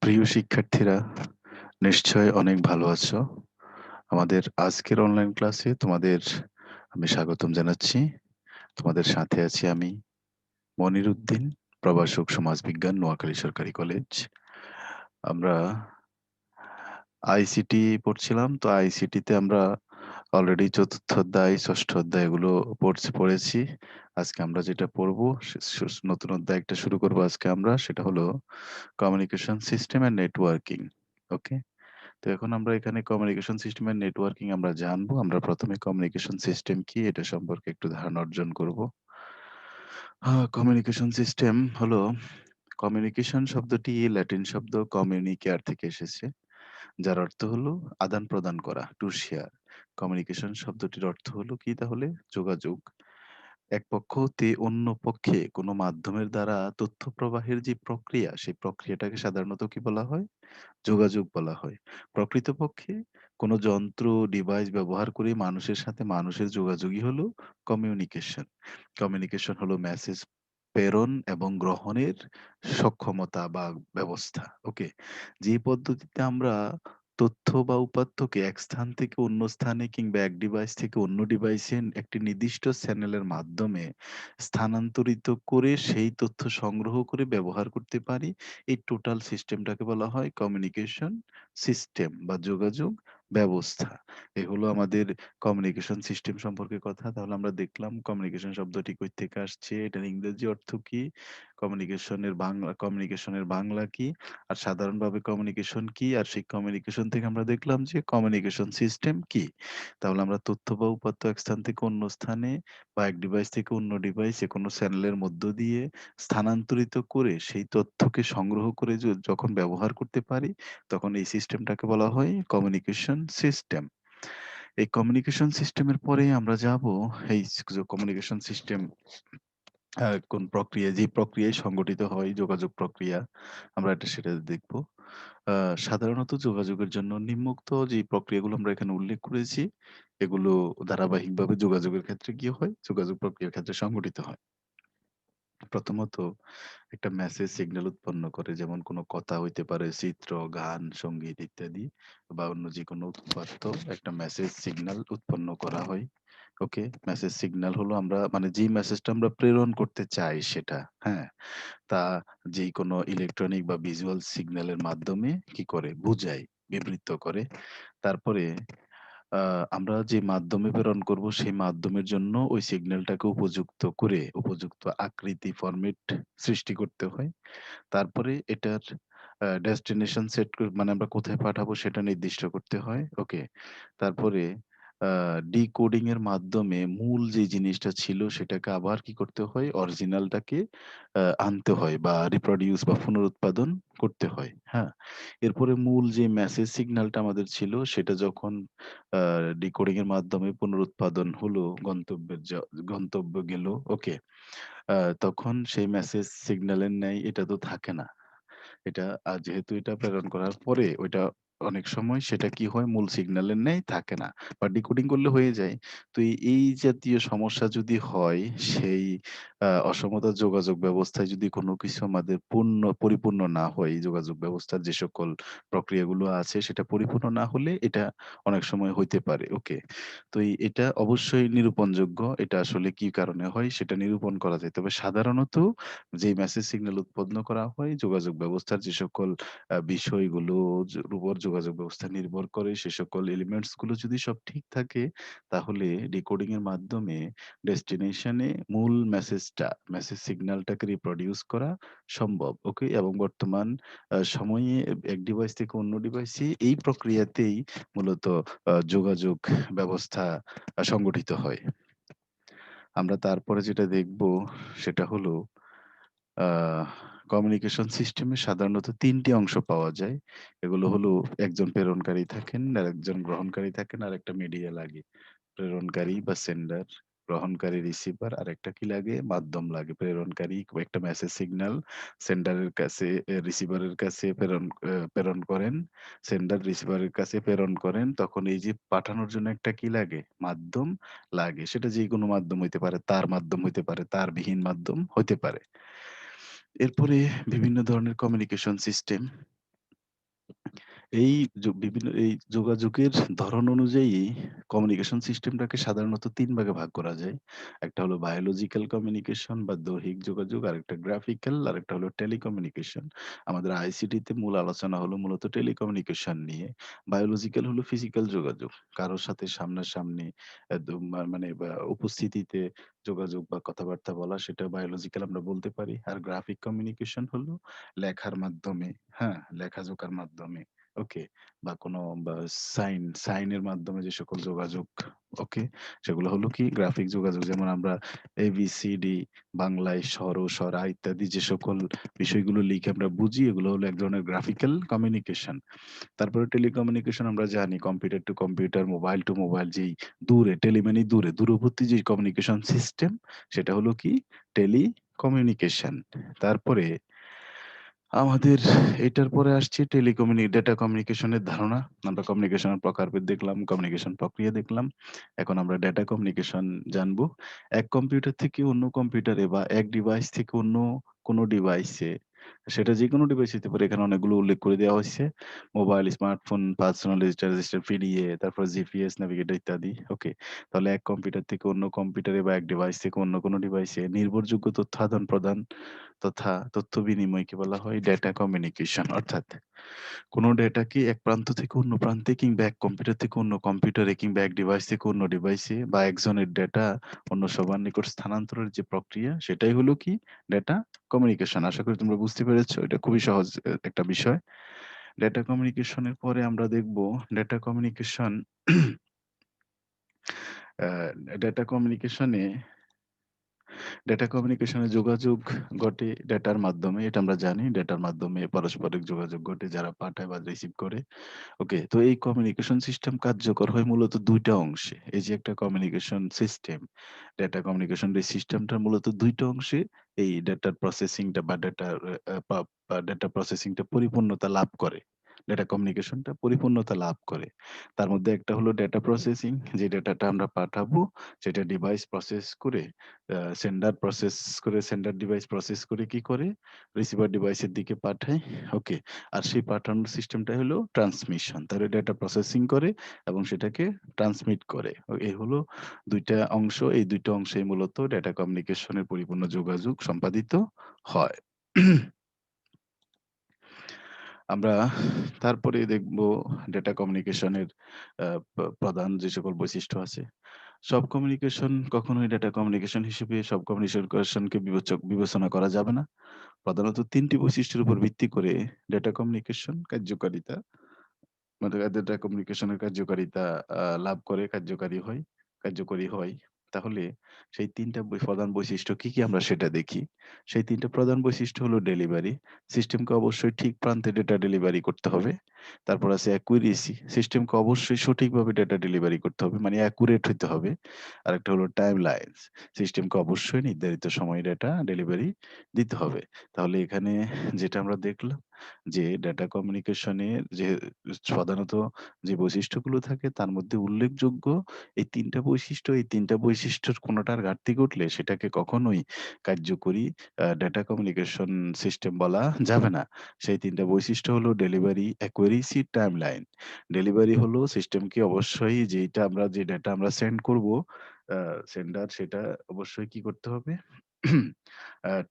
প্রিয় শিক্ষার্থীরা, নিশ্চয়ই অনেক ভালো আছো। আমাদের আজকের অনলাইন ক্লাসে তোমাদের আমি স্বাগতম জানাচ্ছি। তোমাদের সাথে আছি আমি মনির উদ্দিন, প্রভাষক সমাজবিজ্ঞান, নোয়াখালী সরকারি কলেজ। আমরা আইসিটি পড়ছিলাম। তো আইসিটিতে আমরা অলরেডি ৪র্থ অধ্যায়, ৬ষ্ঠ অধ্যায় এগুলো পড়েছি। আজকে আমরা যেটা পড়বো নতুন অধ্যায় একটা শুরু করবো আজকে আমরা। সেটা হলো কমিউনিকেশন সিস্টেম অ্যান্ড নেটওয়ার্কিং। ওকে? তো এখন আমরা এখানে কমিউনিকেশন সিস্টেম এর নেটওয়ার্কিং আমরা জানবো। আমরা প্রথমে কমিউনিকেশন সিস্টেম কি এটা সম্পর্কে একটু ধারণা অর্জন করব। কমিউনিকেশন সিস্টেম হলো কমিউনিকেশন শব্দটি ল্যাটিন শব্দ কমিউনিকেয়ার থেকে এসেছে। যার অর্থ হলো আদান-প্রদান করা, টু শেয়ার। কমিউনিকেশন শব্দটির অর্থ হলো কি তাহলে? যোগাযোগ। এক পক্ষ হতে অন্য পক্ষে কোনো মাধ্যমের দ্বারা তথ্য প্রবাহের যে প্রক্রিয়া, সেই প্রক্রিয়াটাকে সাধারণত কি বলা হয়? যোগাযোগ বলা হয়। প্রকৃতপক্ষে কোনো যন্ত্র, ডিভাইস ব্যবহার করে মানুষের সাথে মানুষের যোগাযোগই হলো কমিউনিকেশন। কমিউনিকেশন হলো মেসেজ প্রেরণ এবং গ্রহণের সক্ষমতা বা ব্যবস্থা। ওকে? যে পদ্ধতিতে আমরা তথ্য বা উপাত্তকে এক স্থান থেকে অন্য স্থানে কিংবা এক ডিভাইস থেকে অন্য ডিভাইসে একটি নির্দিষ্ট চ্যানেলের মাধ্যমে স্থানান্তরিত করে সেই তথ্য সংগ্রহ করে ব্যবহার করতে পারি, এই টোটাল সিস্টেমটাকে বলা হয় কমিউনিকেশন সিস্টেম বা যোগাযোগ ব্যবস্থা। এ হলো আমাদের কমিউনিকেশন সিস্টেম সম্পর্কে কথা। তাহলে আমরা দেখলাম কমিউনিকেশন শব্দটি কই থেকে আসছে, এটার ইংরেজি অর্থ কি, কমিউনিকেশনের বাংলা কি, আর সাধারণভাবে কমিউনিকেশন কি, আর সেই কমিউনিকেশন থেকে আমরা দেখলাম যে কমিউনিকেশন সিস্টেম কি। তাহলে আমরা তথ্য বা উপাত্ত এক স্থান থেকে অন্য স্থানে বা এক ডিভাইস থেকে অন্য ডিভাইসে কোনো চ্যানেলের মধ্য দিয়ে স্থানান্তরিত করে সেই তথ্যকে সংগ্রহ করে যখন ব্যবহার করতে পারি, তখন এই সিস্টেমটাকে বলা হয় কমিউনিকেশন সিস্টেম। এই কমিউনিকেশন সিস্টেমের পরে আমরা যাব এই কমিউনিকেশন সিস্টেম কোন প্রক্রিয়া, যে প্রক্রিয়ায় সংগঠিত হয় যোগাযোগ প্রক্রিয়া, আমরা সেটা দেখব। আ সাধারণত যোগাযোগের জন্য নিম্নোক্ত যে প্রক্রিয়াগুলো আমরা এখানে উল্লেখ করেছি, এগুলো ধারাবাহিকভাবে যোগাযোগের ক্ষেত্রে কি হয়? যোগাযোগ প্রক্রিয়ার ক্ষেত্রে সংগঠিত হয়। প্রথমত একটা মেসেজ সিগন্যাল উৎপন্ন করে, যেমন কোনো কথা হইতে পারে, চিত্র, গান, সংগীত ইত্যাদি বা অন্য যেকোনো উপাত্ত একটা মেসেজ সিগন্যাল উৎপন্ন করা হয়। ওকে? মেসেজ সিগন্যাল হলো আমরা মানে যেই মেসেজটা আমরা প্রেরণ করতে চাই সেটা, হ্যাঁ? তা যেকোনো ইলেকট্রনিক বা ভিজুয়াল সিগন্যালের মাধ্যমে কি করে? বুঝায়, বিবৃত করে। তারপরে আ আমরা যে মাধ্যমে প্রেরণ করব সেই মাধ্যমের জন্য ওই সিগন্যালটাকে উপযুক্ত করে উপযুক্ত আকৃতি ফরমেট সৃষ্টি করতে হয়। তারপরে এটার ডেস্টিনেশন সেট মানে আমরা কোথায় পাঠাবো সেটা নির্দিষ্ট করতে হয়। ওকে? তারপরে আ ডিকোডিং এর মাধ্যমে মূল যে জিনিসটা ছিল সেটাকে আবার কি করতে হয়? অরিজিনালটাকে আনতে হয় বা রিপ্রোডিউস বা পুনরুৎপাদন করতে হয়। হ্যাঁ? এরপরে মূল যে মেসেজ সিগন্যালটা আমাদের ছিল সেটা যখন আ ডিকোডিং এর মাধ্যমে পুনরুৎপাদন হলো, গন্তব্যে গেল। ওকে? আ তখন সেই মেসেজ সিগন্যালের ন্যায় এটা তো থাকে না। এটা যেহেতু এটা প্রেরণ করার পরে ওইটা অনেক সময় সেটা কি হয়? মূল সিগন্যালের ন্যায় থাকে না বা ডিকোডিং করলে হয়ে যায়। তো এই জাতীয় সমস্যা যদি হয়, সেই অসমতা যোগাযোগ ব্যবস্থায় যদি কোনো কিছু আমাদের পরিপূর্ণ না হয়, এই যোগাযোগ ব্যবস্থার যে সকল প্রক্রিয়াগুলো আছে সেটা পরিপূর্ণ না হলে এটা অনেক সময় হইতে পারে। ওকে? তো এটা অবশ্যই নিরূপণযোগ্য। এটা আসলে কি কারণে হয় সেটা নিরূপণ করা যায়। তবে সাধারণত যেই মেসেজ সিগন্যাল উৎপন্ন করা হয় যোগাযোগ ব্যবস্থার যে সকল বিষয়গুলো উপর যোগাযোগ ব্যবস্থা নির্ভর করে, সে সকল এলিমেন্টস গুলো যদি সব ঠিক থাকে, তাহলে ডিকোডিং এর মাধ্যমে ডেস্টিনেশনে মূল মেসেজ সিগন্যালটাকে রিপ্রোডিউস করা সম্ভব। ওকে? এবং বর্তমান সময়ে এক ডিভাইস থেকে অন্য ডিভাইসে এই প্রক্রিয়াতেই মূলত যোগাযোগ ব্যবস্থা সংগঠিত হয়। আমরা তারপরে যেটা দেখব সেটা হলো আহ কমিউনিকেশন সিস্টেমে সাধারণত ৩ টি অংশ পাওয়া যায়। এগুলো হলো একজন প্রেরণকারী থাকেন, আরেকজন গ্রহণকারী থাকেন, আরেকটা মিডিয়া লাগে। প্রেরণকারী বা সেন্ডার, গ্রহণকারী রিসিভার, আরেকটা কি লাগে? মাধ্যম লাগে। প্রেরণকারী একটা মেসেজ সিগন্যাল সেন্ডারের কাছে রিসিভারের কাছে প্রেরণ করেন। সেন্ডার রিসিভারের কাছে প্রেরণ করেন। তখন এই যে পাঠানোর জন্য একটা কি লাগে? মাধ্যম লাগে। সেটা যেকোনো মাধ্যম হইতে পারে, তার মাধ্যম হইতে পারে, তারবিহীন মাধ্যম হইতে পারে। এরপরে বিভিন্ন ধরনের কমিউনিকেশন সিস্টেম। এই বিভিন্ন এই যোগাযোগের ধরন অনুযায়ী কমিউনিকেশন সিস্টেমটাকে সাধারণত ৩ ভাগে ভাগ করা যায়। একটা হলো বায়োলজিক্যাল কমিউনিকেশন বা দৈহিক যোগাযোগ, আরেকটা গ্রাফিক্যাল, আরেকটা হলো টেলিকমিউনিকেশন। আমাদের আইসিটিতে মূল আলোচনা হলো মূলত টেলিকমিউনিকেশন নিয়ে। বায়োলজিক্যাল হলো ফিজিক্যাল যোগাযোগ। কারো সাথে সামনাসামনি মানে উপস্থিতিতে যোগাযোগ বা কথাবার্তা বলা, সেটা বায়োলজিক্যাল আমরা বলতে পারি। আর গ্রাফিক কমিউনিকেশন হলো লেখার মাধ্যমে, হ্যাঁ? লেখাজোকার মাধ্যমে, ওকে? বা কোনো বা সাইনের মাধ্যমে যে সকল যোগাযোগ, ওকে? সেগুলো হলো কি গ্রাফিক যোগাযোগ। যেমন আমরা এবিসিডি বাংলায় স্বর ও স্বরা ইত্যাদি যে সকল বিষয়গুলো লিখে আমরা বুঝি, এগুলো হলো এক ধরনের গ্রাফিক্যাল কমিউনিকেশন। তারপরে টেলিকমিউনিকেশন আমরা জানি computer to computer, mobile to mobile, যেই দূরে মানে দূরে, দূরবর্তী যে কমিউনিকেশন সিস্টেম, সেটা হলো কি টেলিকমিউনিকেশন। তারপরে আমাদের এটার পরে আসছে ডেটা কমিউনিকেশনের ধারণা। আমরা কমিউনিকেশনের প্রকারভেদ দেখলাম, কমিউনিকেশন প্রক্রিয়া দেখলাম। এখন আমরা ডেটা কমিউনিকেশন জানবো। এক কম্পিউটার থেকে অন্য কম্পিউটারে বা এক ডিভাইস থেকে অন্য কোনো ডিভাইসে, সেটা যেকোনো ডিভাইস হতে পারে। এখানে অনেকগুলো উল্লেখ করে দেওয়া হইছে। Mobile, smartphone, personal register, PDA, তারপর জিপিএস, নেভিগেটর ইত্যাদি। ওকে? তাহলে এক কম্পিউটার থেকে অন্য কম্পিউটারে বা এক ডিভাইস থেকে অন্য কোনো ডিভাইসে নির্ভরযোগ্য তথ্য আদান-প্রদান তথা তথ্য বিনিময়কে বলা হয় ডেটা কমিউনিকেশন। অর্থাৎ কোন ডেটাকে এক প্রান্ত থেকে অন্য প্রান্তে কিংবা এক কম্পিউটার থেকে অন্য কম্পিউটারে কিংবা এক ডিভাইস থেকে অন্য ডিভাইসে বা একজনের ডেটা অন্য সবার নিকট স্থানান্তরের যে প্রক্রিয়া, সেটাই হলো কি ডেটা কমিউনিকেশন। আশা করি তোমরা বুঝতে পেরেছো। এটা খুবই সহজ একটা বিষয়। ডেটা কমিউনিকেশনের পরে আমরা দেখব ডেটা কমিউনিকেশন আ ডেটা কমিউনিকেশনে ডেটা কমিউনিকেশনে যোগাযোগ ঘটে ডেটার মাধ্যমে। এটা আমরা জানি। ডেটার মাধ্যমে পারস্পরিক যোগাযোগ ঘটে যারা পাঠায় বা রিসিভ করে। ওকে? তো এই কমিউনিকেশন সিস্টেম কার্যকর হয় মূলত ২ টা অংশে। এই যে একটা কমিউনিকেশন সিস্টেম, ডেটা কমিউনিকেশন এই সিস্টেমটার মূলত ২ টা অংশে এই ডেটার প্রসেসিংটা বা ডেটার আ পা বা ডেটা প্রসেসিংটা পরিপূর্ণতা লাভ করে। ডেটা কমিউনিকেশনটা পরিপূর্ণতা লাভ করে। তার মধ্যে একটা হলো ডেটা প্রসেসিং, যে ডেটাটা আমরা পাঠাবো সেটা ডিভাইস প্রসেস করে সেন্ডার ডিভাইস প্রসেস করে কি করে? রিসিভার ডিভাইসের দিকে পাঠায়। ওকে? আর সেই পাঠানোর সিস্টেমটাই হলো ট্রান্সমিশন। তাহলে ডেটা প্রসেসিং করে এবং সেটাকে ট্রান্সমিট করে। এই হলো ২ টা অংশ। এই ২ টা অংশেই মূলত ডেটা কমিউনিকেশনের পরিপূর্ণ যোগাযোগ সম্পাদিত হয়। আমরা তারপরে দেখব ডেটা কমিউনিকেশনের আ প্রধান যে সকল বৈশিষ্ট্য আছে। সব কমিউনিকেশন কখনোই ডেটা কমিউনিকেশন হিসেবে সব কমিউনিকেশনকে বিবেচনা করা যাবে না। প্রধানত ৩ টি বৈশিষ্ট্যের উপর ভিত্তি করে ডেটা কমিউনিকেশন কার্যকারিতা, মানে ডেটা কমিউনিকেশনের কার্যকারিতা লাভ করে, কার্যকরী হয়। তাহলে সেই ৩ টা প্রধান বৈশিষ্ট্য কি আমরা সেটা দেখি। সেই ৩ টা প্রধান বৈশিষ্ট্য হলো ডেলিভারি। সিস্টেমকে অবশ্যই ঠিক প্রান্তে ডেটা ডেলিভারি করতে হবে। তারপর আছে অ্যাকুরেসি। সিস্টেমকে অবশ্যই সঠিকভাবে ডেটা ডেলিভারি করতে হবে। মানে অ্যাকুরেট হইতে হবে। আরেকটা হলো টাইমলাইনস। সিস্টেমকে অবশ্যই নির্ধারিত সময়ে ডেটা ডেলিভারি দিতে হবে। তাহলে এখানে যেটা আমরা দেখলাম যে ডেটা কমিউনিকেশনের যে প্রধানত যে বৈশিষ্ট্যগুলো থাকে তার মধ্যে উল্লেখযোগ্য এই ৩ টা বৈশিষ্ট্য, এই ৩ টা বৈশিষ্ট্যের কোনটার ঘাটতি ঘটলে সেটাকে কখনোই কার্যকরী ডেটা কমিউনিকেশন সিস্টেম বলা যাবে না। সেই ৩ টা বৈশিষ্ট্য হলো ডেলিভারি, অ্যাকুরেসি, টাইমলাইন। ডেলিভারি হলো সিস্টেমকে অবশ্যই যে ডেটা আমরা সেন্ড করব, আ সেন্ডার সেটা অবশ্যই কি করতে হবে?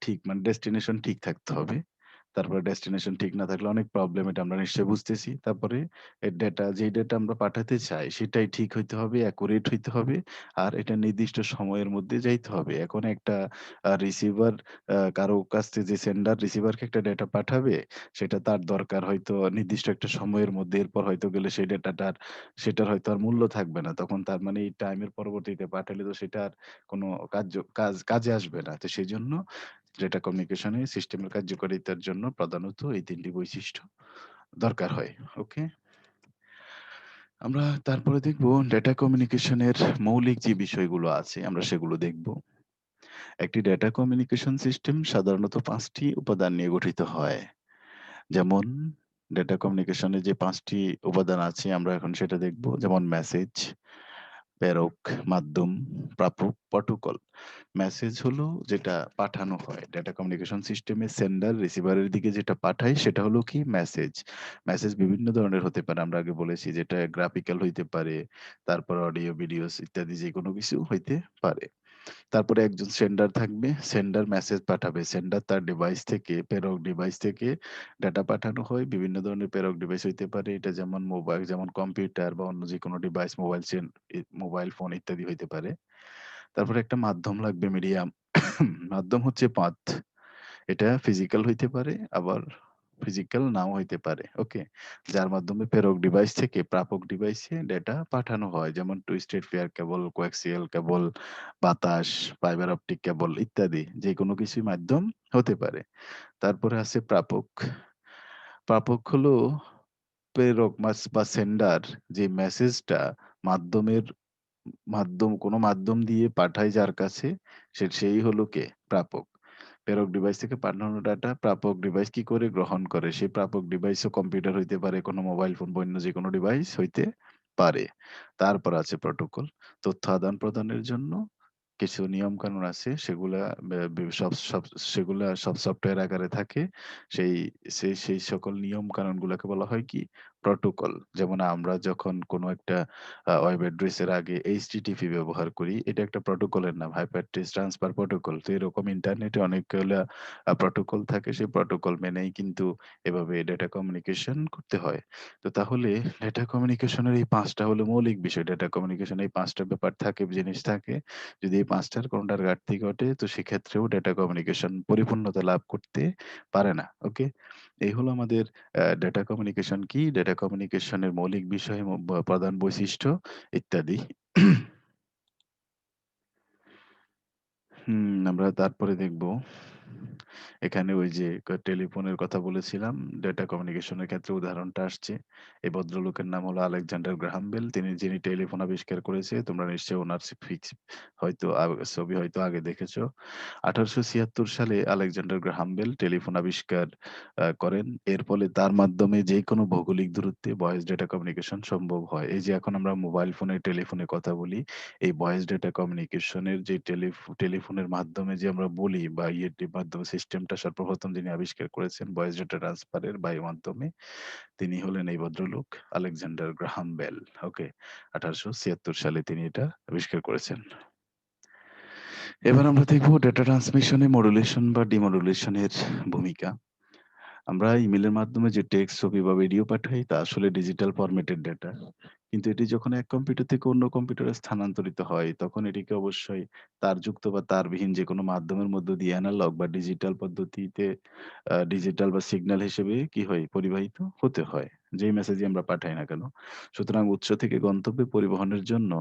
ঠিক মানে ডেস্টিনেশন ঠিক থাকতে হবে। তারপরে ডেস্টিনেশন ঠিক না থাকলে অনেক প্রবলেম, এটা আমরা নিশ্চয়ই বুঝতেছি। তারপরে যেই ডেটা আমরা পাঠাতে চাই সেটাই ঠিক হইতে হবে, অ্যাকুরেট হইতে হবে। আর এটা নির্দিষ্ট সময়ের মধ্যে যাইতে হবে। এখন একটা রিসিভার কারো কাছ থেকে যে সেন্ডার রিসিভারকে একটা ডেটা পাঠাবে, সেটা তার দরকার হয়তো নির্দিষ্ট একটা সময়ের মধ্যে। এরপর হয়তো গেলে সেই সেটার হয়তো আর মূল্য থাকবে না। তখন তার মানে এই টাইমের পরবর্তীতে পাঠালে তো সেটা আর কোনো কাজে আসবে না। তো সেজন্য ডেটা কমিউনিকেশন এ সিস্টেমের কার্যকারিতার জন্য প্রধানত এই ৩ টি বৈশিষ্ট্য দরকার হয়। ওকে? আমরা তারপরে দেখব ডেটা কমিউনিকেশন এর মৌলিক যে বিষয়গুলো আছে আমরা সেগুলো দেখব। একটি ডেটা কমিউনিকেশন সিস্টেম সাধারণত ৫ টি উপাদান নিয়ে গঠিত হয়। যেমন ডেটা কমিউনিকেশন এ যে ৫ টি উপাদান আছে আমরা এখন সেটা দেখব। যেমন মেসেজ, প্রেরক, মাধ্যম, প্রাপক, প্রটোকল। মেসেজ হলো যেটা পাঠানো হয়। ডেটা কমিউনিকেশন সিস্টেমে সেন্ডার রিসিভারের দিকে যেটা পাঠায় সেটা হলো কি মেসেজ। মেসেজ বিভিন্ন ধরনের হতে পারে। আমরা আগে বলেছি যেটা গ্রাফিক্যাল হইতে পারে, তারপর অডিও, ভিডিওস ইত্যাদি যেকোনো কিছু হইতে পারে। তারপরে একজন সেন্ডার থাকবে। সেন্ডার মেসেজ পাঠাবে। সেন্ডার তার ডিভাইস থেকে প্রেরক ডিভাইস থেকে ডাটা পাঠানো হয়। বিভিন্ন ধরনের প্রেরক ডিভাইস হইতে পারে। এটা যেমন মোবাইল যেমন কম্পিউটার বা অন্য যেকোনো ডিভাইস মোবাইল ফোন ইত্যাদি হইতে পারে। তারপরে একটা মাধ্যম লাগবে মিডিয়াম। মাধ্যম হচ্ছে পাথ। এটা ফিজিক্যাল হইতে পারে আবার ফিজিক্যাল নাও হইতে পারে। ওকে? যার মাধ্যমে প্রেরক ডিভাইস থেকে প্রাপক ডিভাইসে ডেটা পাঠানো হয়। যেমন টুইস্টেড পেয়ার কেবল, কোয়াক্সিয়াল কেবল, বাতাস, ফাইবার অপটিক কেবল ইত্যাদি যেকোনো কিছুই মাধ্যম হতে পারে। তারপরে আছে প্রাপক। প্রাপক হলো প্রেরক বা সেন্ডার যে মেসেজটা মাধ্যমের কোনো মাধ্যম দিয়ে পাঠায় যার কাছে সেই হলো কে? প্রাপক। প্রেরক ডিভাইস থেকে পাঠানো ডাটা প্রাপক ডিভাইস কি করে গ্রহণ করে? সেই প্রাপক ডিভাইসও কম্পিউটার হইতে পারে, কোনো মোবাইল ফোন বা অন্য যেকোনো ডিভাইস হইতে পারে। তারপর আছে প্রটোকল। তথ্য আদান-প্রদানের জন্য কিছু নিয়মকানুন আছে সেগুলা বে বে সব সব সেগুলা সব সফটওয়্যার আকারে থাকে। সেই সেই সকল নিয়ম কানুনগুলাকে বলা হয় কি? প্রটোকল। যেমন আমরা যখন কোনো একটা ওয়েব অ্যাড্রেসের আগে HTTP ব্যবহার করি, এটা একটা প্রটোকলের নাম, হাইপারটেক্সট ট্রান্সফার প্রটোকল। তো এরকম ইন্টারনেটে অনেকগুলা প্রটোকল থাকে। সেই প্রটোকল মেনেই কিন্তু এভাবে ডেটা কমিউনিকেশন করতে হয়। তো তাহলে ডেটা কমিউনিকেশনের এই ৫ টা হলো মৌলিক বিষয়। ডেটা কমিউনিকেশন এই ৫ টা ব্যাপার থাকে, জিনিস থাকে। যদি এই ৫ টার কোনটার ঘাটতি ঘটে তো সেক্ষেত্রেও ডেটা কমিউনিকেশন পরিপূর্ণতা লাভ করতে পারে না। ওকে? এই হলো আমাদের ডেটা কমিউনিকেশন কি, ডেটা কমিউনিকেশনের মৌলিক বিষয়, প্রধান বৈশিষ্ট্য ইত্যাদি। আমরা তারপরে দেখব এখানে ওই যে টেলিফোনের কথা বলেছিলাম, ডেটা কমিউনিকেশনের ক্ষেত্রে উদাহরণটা আসছে। এই ভদ্রলোকের নাম হলো আলেকজান্ডার গ্রাহাম বেল। যিনি টেলিফোন আবিষ্কার করেছে। তোমরা নিশ্চয়ই উনার হয়তো ছবি হয়তো আগে দেখেছো। ১৮৭৬ সালে আলেকজান্ডার গ্রাহাম বেল টেলিফোন আবিষ্কার করেন। এর ফলে তার মাধ্যমে যেকোনো ভৌগোলিক দূরত্বে ভয়েস ডেটা কমিউনিকেশন সম্ভব হয়। এই যে এখন আমরা মোবাইল ফোনে, টেলিফোনে কথা বলি, এই ভয়েস ডেটা কমিউনিকেশনের যে টেলিফোনের মাধ্যমে যে আমরা বলি বা মাধ্যমে সিস্টেমটা সর্বপ্রথম যিনি আবিষ্কার করেছেন ভয়েস ডেটা ট্রান্সফারের বায়ু মাধ্যমে, তিনি হলেন এই ভদ্রলোক আলেকজান্ডার গ্রাহাম বেল। ওকে? ১৮৭৬ সালে তিনি এটা আবিষ্কার করেছেন। এবার আমরা দেখব ডেটা ট্রান্সমিশনে মডুলেশন বা ডিমডুলেশন এর ভূমিকা। আমরা ইমেইলের মাধ্যমে যে টেক্সট, ছবি বা ভিডিও পাঠাই তা আসলে ডিজিটাল ফরম্যাটের ডেটা। কিন্তু এটি যখন এক কম্পিউটার থেকে অন্য কম্পিউটারে স্থানান্তরিত হয়, তখন এটিকে অবশ্যই তারযুক্ত বা তারবিহীন যেকোনো মাধ্যমের মধ্য দিয়ে এনালগ বা ডিজিটাল পদ্ধতিতে ডিজিটাল বা সিগন্যাল হিসেবে কি হয়? পরিবাহিত হতে হয়। যেই মেসেজই আমরা পাঠাই না কেন। সুতরাং উৎস থেকে গন্তব্যে পরিবহনের জন্য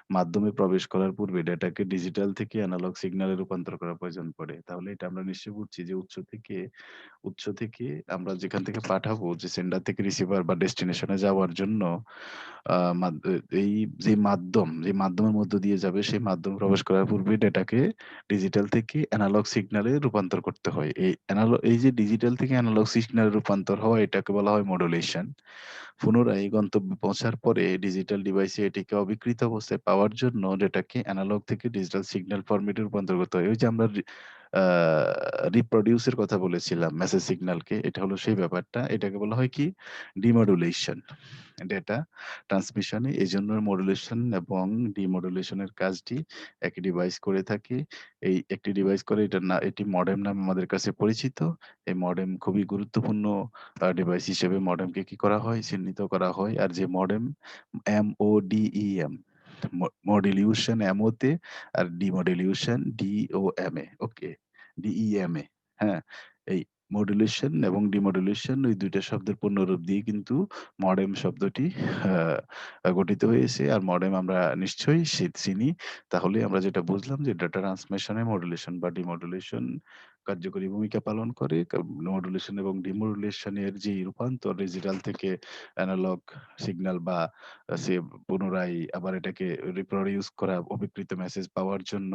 মাধ্যমে প্রবেশ করার পূর্বে ডেটাকে ডিজিটাল থেকে এনালগ সিগন্যালে রূপান্তর করার প্রয়োজন পড়ে। তাহলে এটা আমরা নিশ্চয়ই বুঝছি যে উৎস থেকে আমরা যেখান থেকে পাঠাবো যে সেন্ডার থেকে রিসিভার বা ডেস্টিনেশন এ যাওয়ার জন্য আ মাদ এ এই যে মাধ্যমের মধ্য দিয়ে যাবে সেই মাধ্যমে প্রবেশ করার পূর্বে ডেটাকে ডিজিটাল থেকে এনালগ সিগন্যালে রূপান্তর করতে হয়। এই যে ডিজিটাল থেকে এনালগ সিগন্যালে রূপান্তর হওয়া এটাকে বলা হয় মডুলেশন। পুনরায় গন্তব্যে পৌঁছার পরে ডিজিটাল ডিভাইসে এটিকে অবিকৃত অবস্থায় পাওয়ার জন্য ডেটাকে এনালগ থেকে ডিজিটাল সিগন্যাল ফরম্যাটে রূপান্তর করতে হয়। ওই যে আমরা আ রিপ্রোডিউস এর কথা বলেছিলাম মেসেজ সিগন্যালকে। এটা হলো সেই ব্যাপারটা। এটাকে বলা হয় কি? ডিমোডুলেশন। ডেটা ট্রান্সমিশনে এজন্য মডুলেশন এবং ডিমোডুলেশন এর কাজটি একই ডিভাইস করে থাকে। এই একটি ডিভাইস করে এটি মডেম নামে আমাদের কাছে পরিচিত। এই মডেম খুবই গুরুত্বপূর্ণ ডিভাইস হিসেবে মডেমকে কি করা হয়? চিহ্নিত করা হয়। আর যে মডেম MODEM মডিলিউশন MO তে আর ডিমোডুলেশন DOM এ। ওকে? DEM এ। হ্যাঁ? এই মডুলেশন এবং ডিমোডুলেশন ওই ২ টা শব্দের পূর্ণরূপ দিয়ে কিন্তু মডেম শব্দটি আ গঠিত হয়েছে। আর মডেম আমরা নিশ্চয়ই চিনি। তাহলে আমরা যেটা বুঝলাম যে ডেটা ট্রান্সমিশন এ মডুলেশন বা ডিমোডুলেশন কার্যকরী ভূমিকা পালন করে। মডুলেশন এবং ডিমোডুলেশন এর যে রূপান্তর ডিজিটাল থেকে এনালগ সিগন্যাল বা সে পুনরায় আবার এটাকে রিপ্রোডিউস করা অবিকৃত মেসেজ পাওয়ার জন্য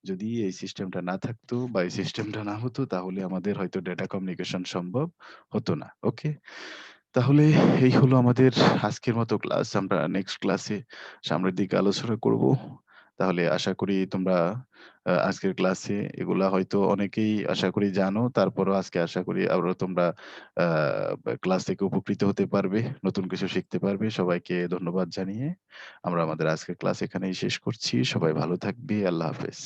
যদি এই সিস্টেমটা না থাকতো বা এই সিস্টেমটা না হতো তাহলে আমাদের হয়তো ডেটা কমিউনিকেশন সম্ভব হতো না। ওকে? তাহলে এই হলো আমাদের আজকের মতো ক্লাস। আমরা নেক্সট ক্লাসে সামনের দিকে আলোচনা করব। তাহলে আশা করি তোমরা আজকের ক্লাসে এগুলা হয়তো অনেকেই আশা করি জানো। তারপরও আজকে আশা করি আরো তোমরা আ ক্লাস থেকে উপকৃত হতে পারবে, নতুন কিছু শিখতে পারবে। সবাইকে ধন্যবাদ জানিয়ে আমরা আমাদের আজকের ক্লাস এখানেই শেষ করছি। সবাই ভালো থাকবে। আল্লাহ হাফেজ।